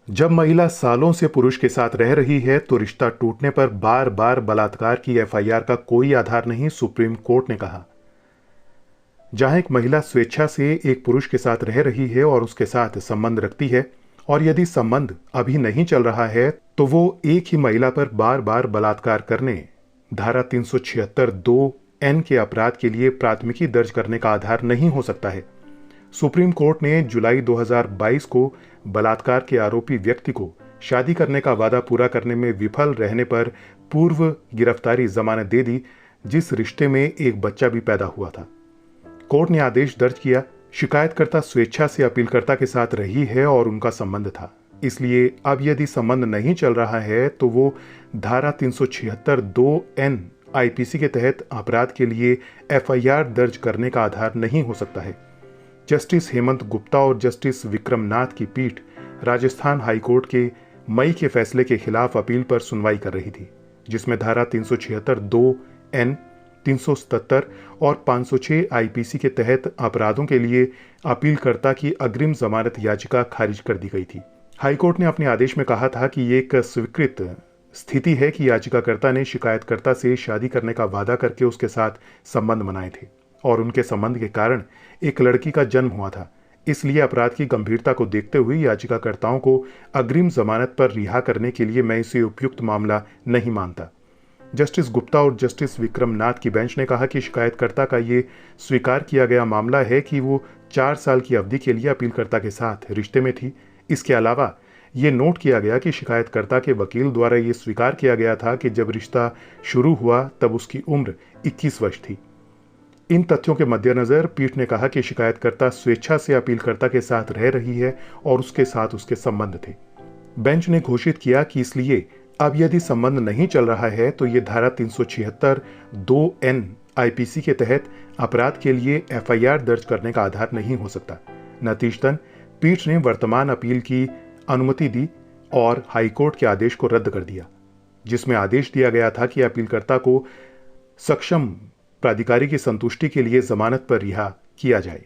जब महिला सालों से पुरुष के साथ रह रही है तो रिश्ता टूटने पर बार बार बलात्कार की एफआईआर का कोई आधार नहीं, सुप्रीम कोर्ट ने कहा। जहां एक महिला स्वेच्छा से एक पुरुष के साथ रह रही है और उसके साथ संबंध रखती है और यदि संबंध अभी नहीं चल रहा है तो वो एक ही महिला पर बार बार बलात्कार करने धारा 376(2)(n) के अपराध के लिए प्राथमिकी दर्ज करने का आधार नहीं हो सकता है। सुप्रीम कोर्ट ने जुलाई 2022 को बलात्कार के आरोपी व्यक्ति को शादी करने का वादा पूरा करने में विफल रहने पर पूर्व गिरफ्तारी जमानत दे दी, जिस रिश्ते में एक बच्चा भी पैदा हुआ था। कोर्ट ने आदेश दर्ज किया, शिकायतकर्ता स्वेच्छा से अपीलकर्ता के साथ रही है और उनका संबंध था, इसलिए अब यदि संबंध नहीं चल रहा है तो वो धारा 376(2)(n) आईपीसी के तहत अपराध के लिए एफआईआर दर्ज करने का आधार नहीं हो सकता है। जस्टिस हेमंत गुप्ता और जस्टिस विक्रम नाथ की पीठ राजस्थान हाईकोर्ट के मई के फैसले के खिलाफ अपील पर सुनवाई कर रही थी, जिसमें धारा 376(2)(n), 377 और 506 आईपीसी के तहत अपराधों के लिए अपीलकर्ता की अग्रिम जमानत याचिका खारिज कर दी गई थी। हाईकोर्ट ने अपने आदेश में कहा था कि ये एक स्वीकृत स्थिति है कि याचिकाकर्ता ने शिकायतकर्ता से शादी करने का वादा करके उसके साथ संबंध बनाए थे और उनके संबंध के कारण एक लड़की का जन्म हुआ था। इसलिए अपराध की गंभीरता को देखते हुए याचिकाकर्ताओं को अग्रिम जमानत पर रिहा करने के लिए मैं इसे उपयुक्त मामला नहीं मानता। जस्टिस गुप्ता और जस्टिस विक्रम नाथ की बेंच ने कहा कि शिकायतकर्ता का ये स्वीकार किया गया मामला है कि वो 4 साल की अवधि के लिए अपीलकर्ता के साथ रिश्ते में थी। इसके अलावा ये नोट किया गया कि शिकायतकर्ता के वकील द्वारा ये स्वीकार किया गया था कि जब रिश्ता शुरू हुआ तब उसकी उम्र 21 वर्ष थी। इन तथ्यों के मद्देनजर पीठ ने कहा कि शिकायतकर्ता स्वेच्छा से अपीलकर्ता के साथ रह रही है और उसके साथ उसके संबंध थे। बेंच ने घोषित किया कि इसलिए अब यदि संबंध नहीं चल रहा है तो ये धारा 376(2)(n) आईपीसी के तहत अपराध के लिए एफआईआर दर्ज करने का आधार नहीं हो सकता। नतीजतन पीठ ने वर्तमान अपील की अनुमति दी और हाईकोर्ट के आदेश को रद्द कर दिया, जिसमें आदेश दिया गया था कि अपीलकर्ता को सक्षम प्राधिकारी की संतुष्टि के लिए जमानत पर रिहा किया जाए।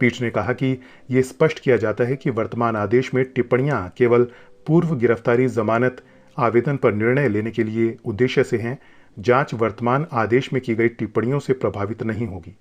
पीठ ने कहा कि यह स्पष्ट किया जाता है कि वर्तमान आदेश में टिप्पणियां केवल पूर्व गिरफ्तारी जमानत आवेदन पर निर्णय लेने के लिए उद्देश्य से हैं। जांच वर्तमान आदेश में की गई टिप्पणियों से प्रभावित नहीं होगी।